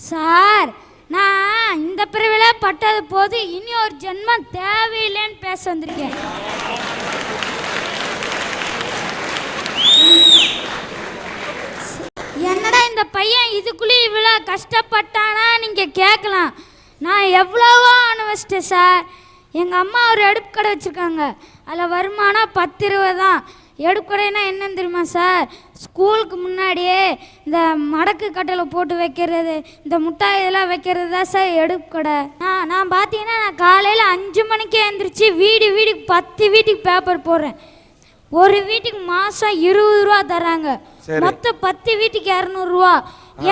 Sir, நான் இந்த பிரிவில பட்டது போது இனி ஒரு ஜென்மம் தேவையில்லைன்னு பேச வந்திருக்கேன். என்னடா இந்த பையன் இதுக்குள்ளேயும் இவ்வளோ கஷ்டப்பட்டானா நீங்கள் கேட்கலாம். நான் எவ்வளவோ அனுபவிச்சிட்டேன் சார். எங்கள் அம்மா ஒரு அடுப்பு கடை வச்சுருக்காங்க. அதில் வருமானம் 10-20 தான். எடுப்பு கடைன்னா என்னன்னு தெரியுமா சார்? ஸ்கூலுக்கு முன்னாடியே இந்த மடக்கு கட்டலை போட்டு வைக்கிறது, இந்த முட்டாய் இதெல்லாம் வைக்கிறது தான் சார் எடுப்பு கடை. நான் பார்த்தீங்கன்னா நான் காலையில் 5 மணிக்கே எழுந்திரிச்சு வீட்டுக்கு 10 வீட்டுக்கு பேப்பர் போடுறேன். ஒரு வீட்டுக்கு மாதம் 20 ரூபா தராங்க. மொத்தம் 10 வீட்டுக்கு 200 ரூபா.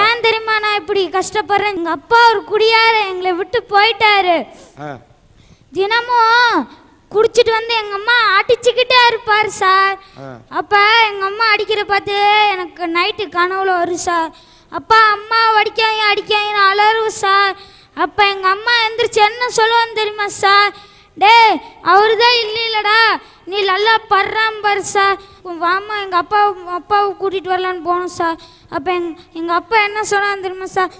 ஏன் தெரியுமா நான் இப்படி கஷ்டப்படுறேன்? எங்கள் அப்பா ஒரு குடியார எங்களை விட்டு போயிட்டாரு. தினமும் குடிச்சிட்டு வந்து எங்கள் அம்மா அடிச்சுக்கிட்டே இருப்பார் சார். அப்போ எங்கள் அம்மா அடிக்கிற பார்த்து எனக்கு நைட்டு கனவுல வரும் சார். அப்பா அம்மா அடிக்காங்க அலறும் சார். அப்போ எங்கள் அம்மா எந்திரிச்சு என்ன சொல்லுவான்னு தெரியுமா சார்? டே, அவரு தான் இல்லைடா, நீ நல்லா படுறான் பாரு சார், வாமா எங்கள் அப்பாவை கூட்டிகிட்டு வரலான்னு போனோம் சார். அப்போ எங்கள் அப்பா என்ன சொன்னான்னு தெரியுமா சார்?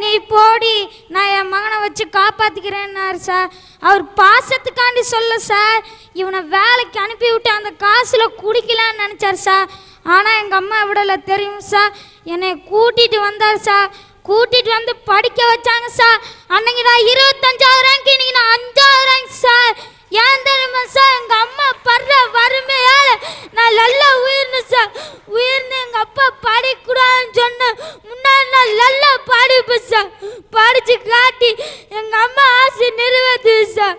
நீ போடி, நான் என் மகனை வச்சு காப்பாற்றிக்கிறேன்னாரு சார். அவர் பாசத்துக்காண்டி சொல்ல சார். இவனை வேலைக்கு அனுப்பி விட்டு அந்த காசில் குடிக்கலான்னு நினச்சார் சார். ஆனால் எங்கள் அம்மா விடலை தெரியும் சார். என்னை கூட்டிகிட்டு வந்தார் சார். கூட்டிகிட்டு வந்து படிக்க வச்சாங்க சார். அன்னைக்கு நான் 25வது ரேங்க், இன்னைக்கு நான் 5வது ரேங்க் சார். ஏன் தெரியுமா சார்? எங்கள் அம்மா படுற வறுமையால் நான் நல்லா உயிர்னேன் சார். உயிர்னு எங்கள் அப்பா படிக்கூடாதுன்னு சொன்ன முன்னாடி நான் நல்லா படிப்பேன் சார். படித்து காட்டி எங்கள் அம்மா ஆசை நிறைவேற்றுது சார்.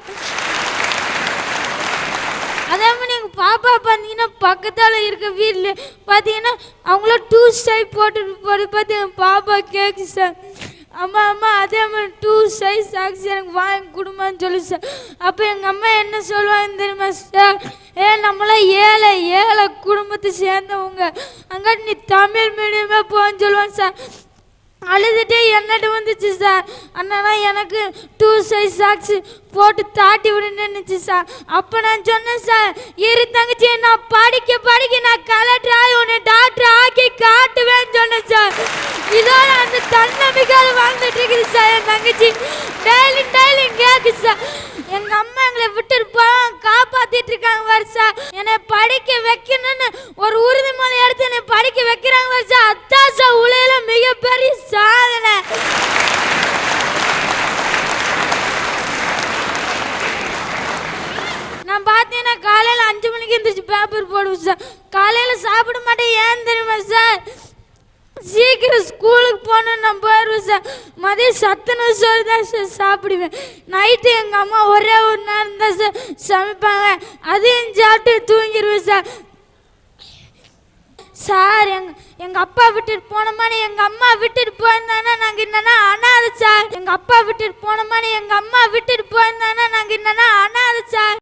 அதே மாதிரி எங்கள் பாப்பா பார்த்தீங்கன்னா பக்கத்தில் இருக்க வீட்டில் பார்த்தீங்கன்னா அவங்கள 2 சைஸ் போட்டு பார்த்து என் பாப்பா கேட்கு சார். அம்மா அதே மாதிரி 2 சைஸ் சாக்ஸ் எனக்கு வாங்கி கொடுமான்னு சொல்லு சார். அப்போ எங்கள் அம்மா என்ன சொல்லுவாங்க தெரியுமா சார்? நம்மளாம் ஏழை குடும்பத்தை சேர்ந்தவங்க, அங்கே நீ தமிழ் மீடியமே போன்னு சொல்லுவாங்க சார். அழுதுகிட்டே என்னட்டு வந்துச்சு சார். அண்ணா எனக்கு 2 சைஸ் சாக்ஸ் போட்டு தாட்டி விடுன்னு சார். அப்போ நான் சொன்னேன் சார், இரு தங்கச்சி, நான் படிக்க நான் கலெக்டர் ஆகி உன்னை டாக்டர் ஆக்கி காட்டுவேன்னு சொன்னேன் சார். இதோட அந்த தன்னம்பிக்கையால் வாழ்ந்துட்டு இருக்குது சார் என் தங்கச்சி. டெய்லி கேட்கு சார். எங்கள் அம்மா எங்களை விட்டுட்டு போவாங்க, காப்பாற்றிட்டு இருக்காங்க வருஷா. என்னை படிக்க வைக்கணும்னு ஒரு உறுதிமொழி எடுத்து என்னை படிக்க வைக்கிறாங்க வருஷா. அத்தான் சார் உலகில மிகப்பெரிய சாதனை. நான் பார்த்தீங்கன்னா காலையில் 5 மணிக்கு எழுந்திரிச்சு பேப்பர் போடுவேன் சார். காலையில் சாப்பிட மாட்டேன். ஏன் தெரியுமா சார்? சீக்கிரம் ஸ்கூலுக்கு போகணுன்னு நான் போயிடுவேன் சார். மதியம் சத்துணவு சோறு தான் சார் சாப்பிடுவேன். நைட்டு எங்கள் அம்மா ஒரே ஒரு நேரம் தான் சார் சமைப்பாங்க. அதையும் சாப்பிட்டு தூங்கிடுவேன் சார். சார், எங்கள் அப்பா விட்டுட்டு போன மாதிரி எங்கள் அம்மா விட்டுட்டு போயிருந்தானே நாங்கள் என்னன்னா அனாதை சார். எங்கள் அப்பா விட்டுட்டு போன மாதிரி எங்கள் அம்மா விட்டுட்டு போயிருந்தானே நாங்கள் என்னன்னா அனாதை சார்.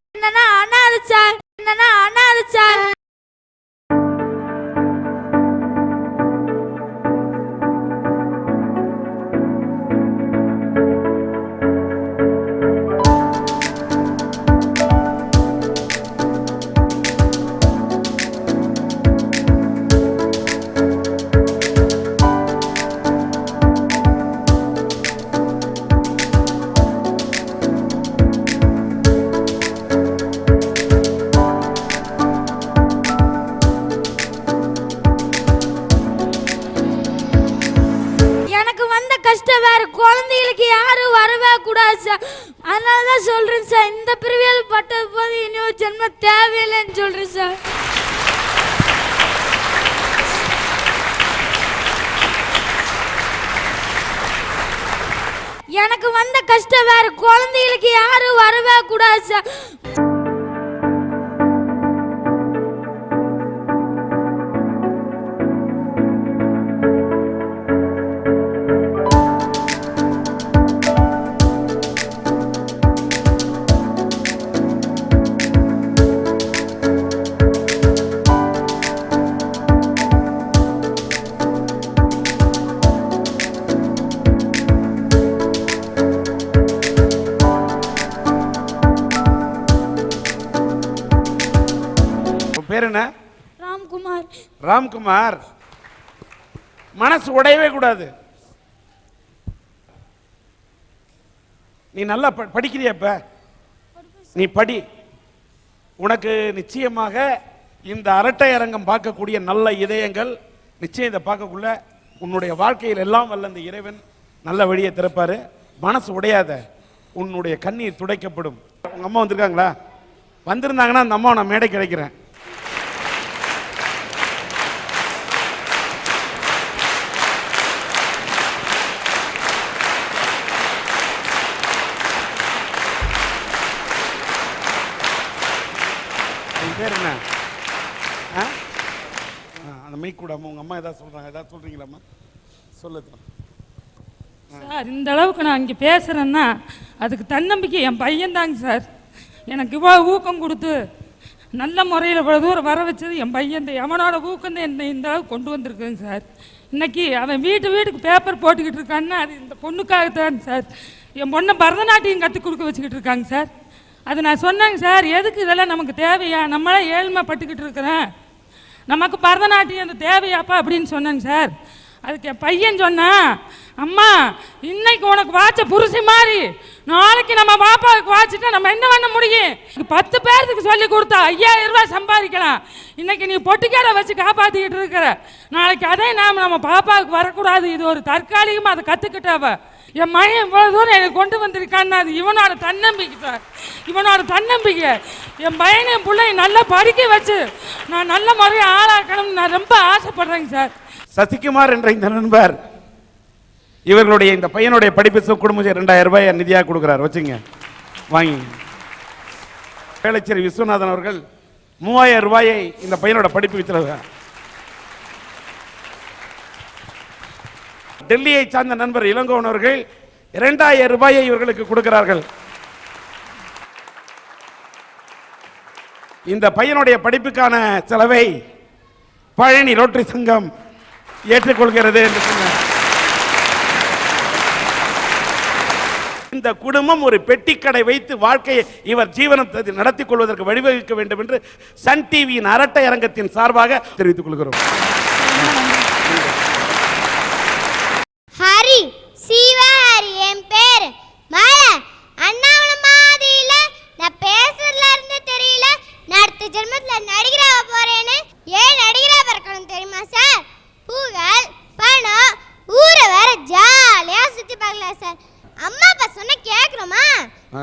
கஷ்டம் வேறு குழந்தைகளுக்கு யாரும் வரவே கூடாது சார். அதனால தான் சொல்கிறேன் சார், இந்த பிரிவியல் பட்டது போது இனி ஒரு ஜென்மம் தேவையில்லைன்னு சொல்கிறேன் சார். எனக்கு வந்த கஷ்டம் வேறு குழந்தைகளுக்கு யாரும் வரவே கூடாது சார். பேர் என்ன? ராம்குமார். ராம்குமார், மனசு உடையவே கூடாது. நீ நல்லா படிக்கிறியா இப்ப? நீ படி. உனக்கு நிச்சயமாக இந்த அரட்டை அரங்கம் பார்க்கக்கூடிய நல்ல இதயங்கள் நிச்சயம் இதை பார்க்கக்குள்ள உன்னுடைய வாழ்க்கையில் எல்லாம் வல்ல இந்த இறைவன் நல்ல வழியை திறப்பாரு. மனசு உடையாத, உன்னுடைய கண்ணீர் துடைக்கப்படும். உங்க அம்மா வந்திருக்காங்களா? வந்திருந்தாங்கன்னா அந்த அம்மா நான் மேடை கிடைக்கிறேன். பேர் என்ன? அந்த மைக் கூட உங்க அம்மா ஏதாவது சொல்றாங்க, ஏதாவது சொல்றீங்களாம்மா? சொல்லுங்க சார். இந்த அளவுக்கு நான் இங்கே பேசுகிறேன்னா அதுக்கு தன்னம்பிக்கை என் பையன் தாங்க சார். எனக்கு இவ்வளோ ஊக்கம் கொடுத்து நல்ல முறையில் இவ்வளோ தூரம் வர வச்சது என் பையன் தான். அவனோட ஊக்கம் தான் என்னை இந்த அளவுக்கு கொண்டு வந்திருக்குங்க சார். இன்னைக்கு அவன் வீட்டுக்கு பேப்பர் போட்டுக்கிட்டு இருக்கான்னா அது இந்த பொண்ணுக்காகத்தான் சார். என் பொண்ணை பரதநாட்டியம் கற்றுக் கொடுக்க வச்சுக்கிட்டு இருக்காங்க சார். அது நான் சொன்னேங்க சார், எதுக்கு இதெல்லாம் நமக்கு தேவையா? நம்மளாம் ஏழ்மைப்பட்டுக்கிட்டு இருக்கிறேன், நமக்கு பரதநாட்டியம் அந்த தேவையாப்பா அப்படின்னு சொன்னேங்க சார். அதுக்கு என் பையன் சொன்னான், அம்மா இன்னைக்கு உனக்கு வாட்ச புருஷி மாதிரி நாளைக்கு நம்ம பாப்பாவுக்கு வாட்சிட்டா நம்ம என்ன பண்ண முடியும்? 10 பேருக்கு சொல்லி கொடுத்தா 5000 ரூபாய் சம்பாதிக்கலாம். இன்னைக்கு நீ பொட்டிக்கடை வச்சு காப்பாற்றிக்கிட்டு இருக்கிற, நாளைக்கு அதே நம்ம பாப்பாவுக்கு வரக்கூடாது. இது ஒரு தற்காலிகமாக அதை கற்றுக்கிட்டாவ. என் மகன் இவ்வளோ தூரம் எனக்கு கொண்டு வந்திருக்கான்னு அது இவனோட தன்னம்பிக்கை சார். இவனோட தன்னம்பிக்கை என் பையனை என் பிள்ளைய நல்லா படிக்க வச்சு நான் நல்ல முறையை ஆளாக்கணும்னு நான் ரொம்ப ஆசைப்படுறேங்க சார். சசிகுமார் என்ற இந்த நண்பர் இவர்களுடைய இந்த பையனுடைய படிப்பு குடும்பம் 2000 ரூபாய் நிதியாக கொடுக்குறார். வச்சுங்க, வாங்கி. வேளச்சேரி விஸ்வநாதன் அவர்கள் 3000 ரூபாயை இந்த பையனோட படிப்பு வச்சிருக்கார். டெல்லியை சார்ந்த நண்பர் இளங்கோவன் அவர்கள் 2000 ரூபாயை இவர்களுக்கு கொடுக்கிறார்கள். இந்த பையனுடைய படிப்புக்கான செலவை பழனி ரோட்டரி சங்கம் ஏற்றுக்கொள்கிறது என்று சொன்னார். இந்த குடும்பம் ஒரு பெட்டிக்கடை வைத்து வாழ்க்கையை இவர் ஜீவனத்தை நடத்திக் கொள்வதற்கு வழிவகுக்க வேண்டும் என்று சன் டிவியின் அரட்டை அரங்கத்தின் சார்பாக தெரிவித்துக் கொள்கிறோம். ஹரி சிவஹரி என் பேர் மலை. அண்ணாவள மாதிரில நான் பேசுறதுல இருந்து தெரியல நான் அடுத்த ஜென்மத்துல நடிகராக போறேன்னு. ஏன் நடிகரா பிறக்கணும் தெரியுமா சார்? புகழ் பணம் ஊரை வேற ஜாலியா சுத்தி பார்க்கலாம் சார். அம்மா அப்பா சொன்ன கேக்குறோமா?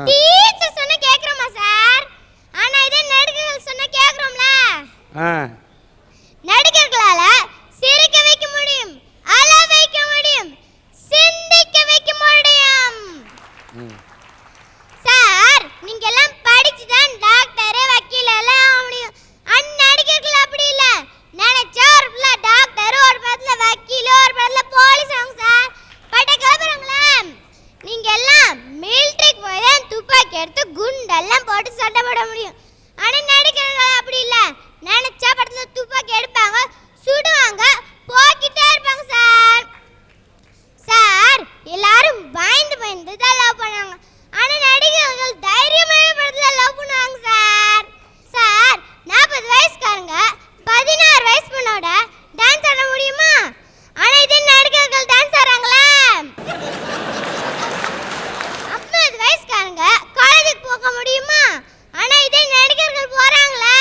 டீச்சர் சொன்ன கேக்குறோமா சார்? ஆனா இதே நடிகர்கள் சொன்ன கேக்குறோம்ல? நடிகர்களால சிரிக்க வைக்க முடியும், அழ வைக்க முடியும், சிந்திக்க வைக்க முடியும். சார் நீங்க எல்லாம் படிச்சு தான் டாக்டர் வக்கீல் எல்லாம் ஆக முடியும். நடிகர்கள் அப்படி இல்ல, நினைச்சா ஒரு படத்துல டாக்டர், ஒரு படத்துல வக்கீல், ஒரு படத்துல போலீஸ் ஆகும் சார். பட்ட கிளம்புறாங்களா? நீங்க எல்லாம் மிலிட்டரிக்கு போய் தான் துப்பாக்கி எடுத்து குண்டெல்லாம் போட்டு சண்டை போட முடியும். ஆனா நடிகர்கள் அப்படி இல்ல, நினைச்சா படத்துல துப்பாக்கி எடுப்பாங்க, சுடுவாங்க, போக்கிட்டே இருப்பாங்க சார். சார் எல்லாரும் பயந்து தான் லவ் பண்ணாங்க. ஆனா நடிகர்கள் தைரியமான படத்துல லவ் பண்ணுவாங்க சார். சார் 40 வயசுக்காரங்க 16 வயசு பொண்ணோட டான்ஸ் ஆட முடியுமா? ஆனா இதே நடிகர்கள் டான்ஸ் ஆடுறாங்களா? 50 வயசுக்காரங்க காலேஜுக்கு போக முடியுமா? ஆனா இதே நடிகர்கள் போறாங்களா?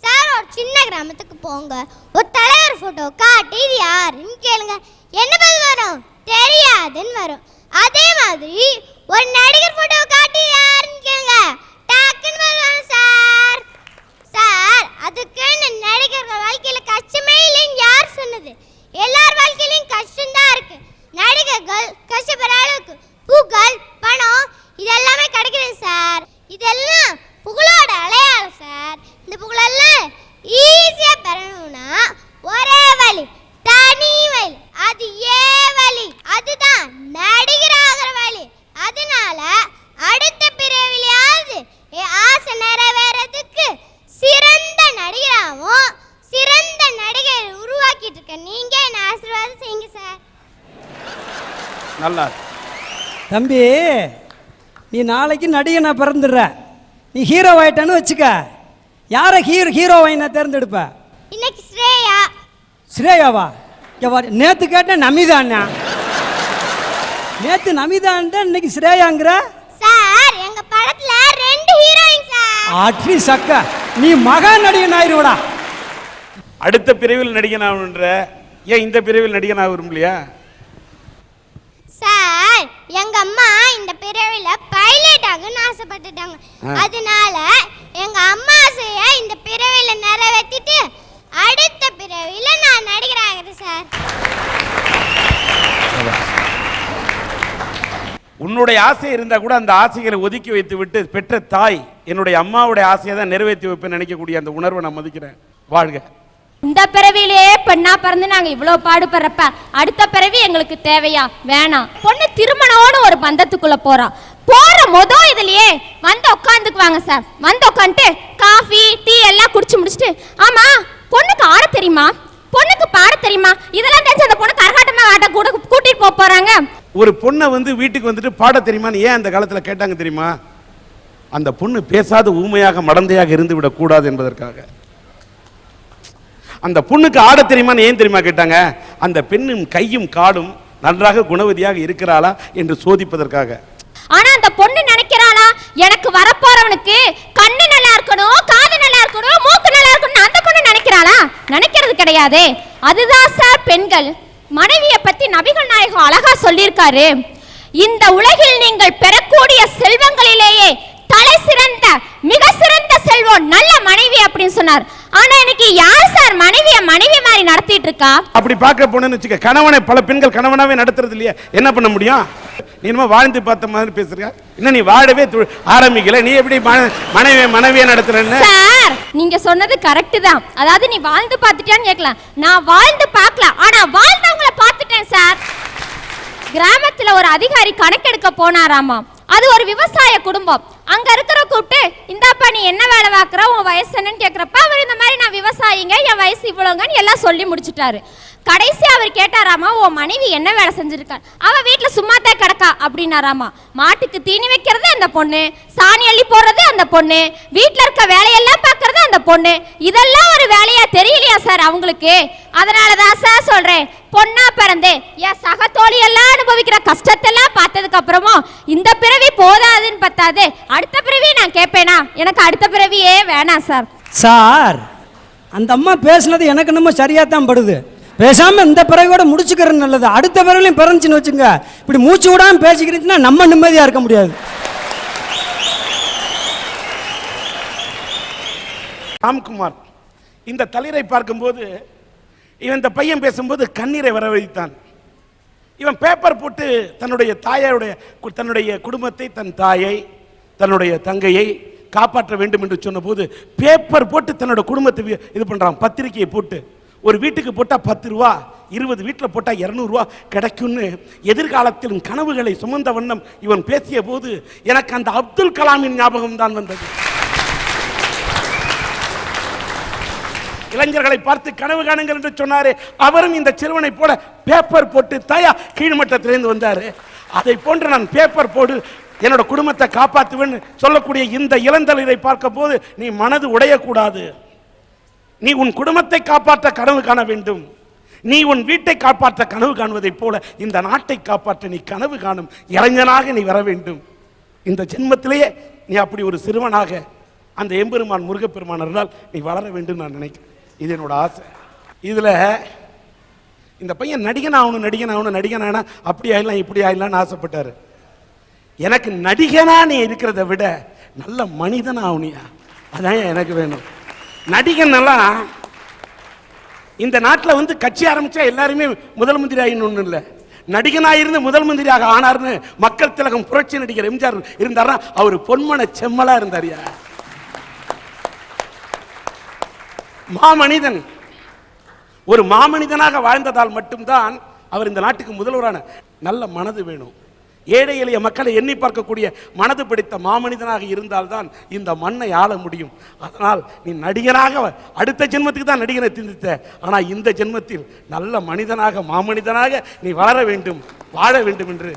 சார் ஒரு சின்ன கிராமத்துக்கு போங்க, ஒரு தலைவர் போட்டோ காட்டி இது யாருன்னு கேளுங்க, என்ன பதில் வரும்? தெரியாதுன்னு வரும். அதே மாதிரி ஒரு நடிகர் போட்டோ காட்டி யாருன்னு கேளுங்க, டக்குன்னு வருவாங்க சார். சார் அதுக்குன்னு நடிகர்கள் வாழ்க்கையில கஷ்டமே இல்லைன்னு யார் சொன்னது? எல்லார் வாழ்க்கையிலும் கஷ்டம் தான் இருக்கு. நடிகர்கள் கஷ்டப்படுற அளவுக்கு புகழ் பணம் இதெல்லாமே கிடைக்கிறது சார். இதெல்லாம் புகழோட அடையாளம் சார். இந்த புகழெல்லாம் ஈஸியா பெறணும்னா ஒரே வழி, தனி வழி, அது வழி, அதுதான் நடிகராகிற வழி. அதனால அடுத்த பிறவிலையாவது ஆசை நிறைவேறதுக்கு சிறந்த நடிகராகவும் சிறந்த நடிகரை உருவாக்கிட்டு இருக்க நீங்க என்ன ஆசீர்வாதம் செய்யுங்க சார். நல்லா தம்பி, நீ நாளைக்கு நடிகனா பிறந்துடுற, நீ ஹீரோ ஆயிட்டான்னு வச்சுக்க, யாரை ஹீரோவை நான் தேர்ந்தெடுப்ப? இன்னைக்கு ஸ்ரேயா. ஸ்ரேயாவா? நேத்து கேட்ட நமிதாண்ணா, நேத்து நமிதான்ட்ட இன்னைக்கு ஸ்ரேயாங்கிற. படத்துல 2 ஹீரோயின் சார். ஆட்ரி சக்க, நீ மகா நடிகன் ஆயிருவடா. அடுத்த பிரிவில் நடிகன் ஆகணுன்ற, ஏன் இந்த பிரிவில் நடிகன் ஆக விரும்பலையா? சார் எங்க அம்மா இந்த பிறவில பைலட் ஆகணும்னு ஆசைப்பட்டுட்டாங்க. அதனால எங்க அம்மா ஆசைய இந்த பிறவில நிறைவேற்றிட்டு அடுத்த பிறவில நான் நடிகர் ஆகிறேன் சார். உன்னுடைய ஆசை இருந்தா கூட அந்த ஆசைகளை ஒதுக்கி வைத்து விட்டு பெற்ற தாய் என்னுடைய அம்மாவுடைய ஆசையை தான் நிறைவேற்றி வைப்பேன்னு நினைக்கக்கூடிய அந்த உணர்வை நான் மதிக்கிறேன். வாழ்க. இந்த பிறவிலேயே பெண்ணா பிறந்து நாங்க இவ்வளவு பாடுபடுறப்ப அடுத்த பிறவி எங்களுக்கு தேவையா? வேணாம். பொண்ணு திருமணம்னு ஒரு பந்தத்துக்குள்ள போறா. போற இதுலயே வந்து உட்காந்துக்குவாங்க சார். வந்து உட்காந்துட்டு காஃபி டீ எல்லாம் குடிச்சு முடிச்சுட்டு, ஆமா பொண்ணுக்கு ஆட தெரியுமா, பொண்ணுக்கு பாட தெரியுமா, இதெல்லாம் தெரிஞ்சு அந்த பொண்ணு கரகாட்டமா ஆட்ட கூட கூட்டிட்டு போறாங்க. ஒரு பொண்ணை வந்து வீட்டுக்கு வந்துட்டு பாட தெரியுமான்னு ஏன் அந்த காலத்துல கேட்டாங்க தெரியுமா? அந்த பொண்ணு பேசாத ஊமையாக மடந்தையாக இருந்து விடக் கூடாது என்பதற்காக. அந்த பொண்ணுக்கு ஆட தெரியுமான்னு ஏன் தெரியுமா கேட்டாங்க? அந்த பெண்ணும் கையும் காலும் நன்றாக குணவதியாக இருக்கிறாளா என்று சோதிப்பதற்காக. ஆனா அந்த பொண்ணு நினைக்கிறாளா, எனக்கு வரப்போறவனுக்கு கண்ணு நல்லா இருக்கணும், காது நல்லா இருக்கணும், மூக்கு நல்லா இருக்கணும், அந்த பொண்ணு நினைக்கிறாளா? நினைக்கிறது கிடையாது. அதுதான் சார் பெண்கள். மனைவியை பத்தி நபிகள் நாயகம் அழகா சொல்லியிருக்காரு. இந்த உலகில் நீங்கள் பெறக்கூடிய செல்வங்களிலேயே தலை சிறந்த மிக சிறந்த செல்வம் நல்ல மனைவி அப்படின்னு சொன்னார். ஆனா இன்னைக்கு யார் சார் மனைவியை மனைவி மாதிரி நடத்திட்டு இருக்கா? அப்படி பார்க்க போனேன்னு வச்சுக்க, கணவனை பல பெண்கள் கணவனாவே நடத்துறது இல்லையா? என்ன பண்ண முடியும்? நீ என்னமோ வாழ்ந்து பார்த்த மாதிரி பேசுறியா? இன்னும் நீ வாழவே ஆரம்பிக்கல, நீ எப்படி மனைவியை நடத்துறன்னு? சார் நீங்க சொன்னது கரெக்ட் தான். அதாவது நீ வாழ்ந்து பார்த்துட்டியான்னு கேட்கலாம். நான் வாழ்ந்து பார்க்கல, ஆனா வாழ்ந்தவங்களை பார்த்துட்டேன் சார். கிராமத்துல ஒரு அதிகாரி கணக்கெடுக்க போனாராமா. அது ஒரு விவசாய குடும்பம். அங்க இருக்கிற கூப்பிட்டு, இந்தாப்பா நீ என்ன வேலை பார்க்குற, உன் வயசு என்னன்னு கேட்குறப்ப அவர் இந்த மாதிரி நான் விவசாயிங்க, என் வயசு இவ்வளோங்கன்னு எல்லாம் சொல்லி முடிச்சுட்டாரு. கடைசி அவர் கேட்டாராமா, உன் மனைவி என்ன வேலை செஞ்சிருக்காரு? அவ வீட்டுல சும்மாத்தான் கிடக்கா அப்படின்னாராமா. மாட்டுக்கு தீனி வைக்கிறது அந்த பொண்ணு, சாணி அள்ளி போடுறது அந்த பொண்ணு, வீட்டுல இருக்க வேலையெல்லாம் பார்க்கறது அந்த பொண்ணு. இதெல்லாம் ஒரு வேலையா தெரியலையா சார் அவங்களுக்கு? அதனாலதான் சார் சொல்றேன், பொண்ணா பிறந்து என் சக தோழி எல்லாம் அனுபவிக்கிற கஷ்டத்தெல்லாம் பார்த்ததுக்கு அப்புறமும் இந்த பிறவி போதாதுன்னு பத்தாது, அடுத்த பிறவி நான் கேட்பேனா? எனக்கு அடுத்த பிறவியே வேணாம் சார். சார் அந்த அம்மா பேசுனது எனக்கு என்னமோ சரியா தான் படுது. பேசாம இந்த பிறவியோட முடிச்சுக்கிறது நல்லது. அடுத்த பிறவிலையும் பிறந்துச்சுன்னு வச்சுங்க, இப்படி மூச்சு விடாம பேசிக்கிறீங்கன்னா நம்ம நிம்மதியா இருக்க முடியாது. ராம்குமார் இந்த தளிரை பார்க்கும்போது, இவன் இந்த பையன் பேசும்போது கண்ணீரை வரவழைத்தான். இவன் பேப்பர் போட்டு தன்னுடைய குடும்பத்தை, தன் தாயை, தன்னுடைய தங்கையை காப்பாற்ற வேண்டும் என்று சொன்ன போது பேப்பர் போட்டு தன்னோட குடும்பத்தை இது பண்றான். பத்திரிகையை போட்டு ஒரு வீட்டுக்கு போட்டா 10 ரூபா, 20 வீட்டில் போட்டா 200 ரூபா கிடைக்கும்னு எதிர்காலத்திலும் கனவுகளை சுமந்த வண்ணம் இவன் பேசிய போது எனக்கு அந்த அப்துல் கலாமின் ஞாபகம் தான் வந்தது. இளைஞர்களை பார்த்து கனவு காணுங்கள் என்று சொன்னாரே, அவரும் இந்த சிறுவனை போல பேப்பர் போட்டு தாயா கீழ்மட்டத்திலிருந்து வந்தாரு. அதை போன்று நான் பேப்பர் போடு என்னோட குடும்பத்தை காப்பாற்றுவேன்னு சொல்லக்கூடிய இந்த இளந்தளிரை பார்க்க போது நீ மனது உடையக்கூடாது. நீ உன் குடும்பத்தை காப்பாற்ற கனவு காண வேண்டும். நீ உன் வீட்டை காப்பாற்ற கனவு காணுவதைப் போல இந்த நாட்டை காப்பாற்ற நீ கனவு காணும் இளைஞனாக நீ வர வேண்டும். இந்த ஜென்மத்திலேயே நீ அப்படி ஒரு சிறுவனாக அந்த எம்பெருமான் முருகப்பெருமான் இருந்தால் நீ வளர வேண்டும் நான் நினைக்கிறேன். இது என்னோட ஆசை. இதுல இந்த பையன் நடிகன் ஆகணும் அப்படி ஆயிடலாம் இப்படி ஆயிடலாம்னு ஆசைப்பட்டாரு. எனக்கு நடிகனா நீ இருக்கிறத விட நல்ல மனிதனா ஆகணியா, அதான் எனக்கு வேணும். நடிகன் எல்லாம் இந்த நாட்டில் வந்து கட்சி ஆரம்பிச்சா எல்லாருமே முதல் மந்திரி ஆயின்னு இல்லை. நடிகனாயிருந்து முதல் மந்திரியாக ஆனார்னு மக்கள் திலகம் புரட்சி நடிகர் எம்ஜிஆர் இருந்தாரா, அவர் பொன்மன செம்மலா இருந்தாரியா. மாமனிதன் ஒரு மாமனிதனாக வாழ்ந்ததால் மட்டும்தான் அவர் இந்த நாட்டுக்கு முதல்வரான. நல்ல மனது வேணும். ஏழை எளிய மக்களை எண்ணி பார்க்கக்கூடிய மனது பிடித்த மாமனிதனாக இருந்தால்தான் இந்த மண்ணை ஆள முடியும். அதனால் நீ நடிகனாக அடுத்த ஜென்மத்துக்கு தான் நடிகனை திந்தித்த, ஆனால் இந்த ஜென்மத்தில் நல்ல மனிதனாக மாமனிதனாக நீ வளர வேண்டும், வாழ வேண்டும் என்று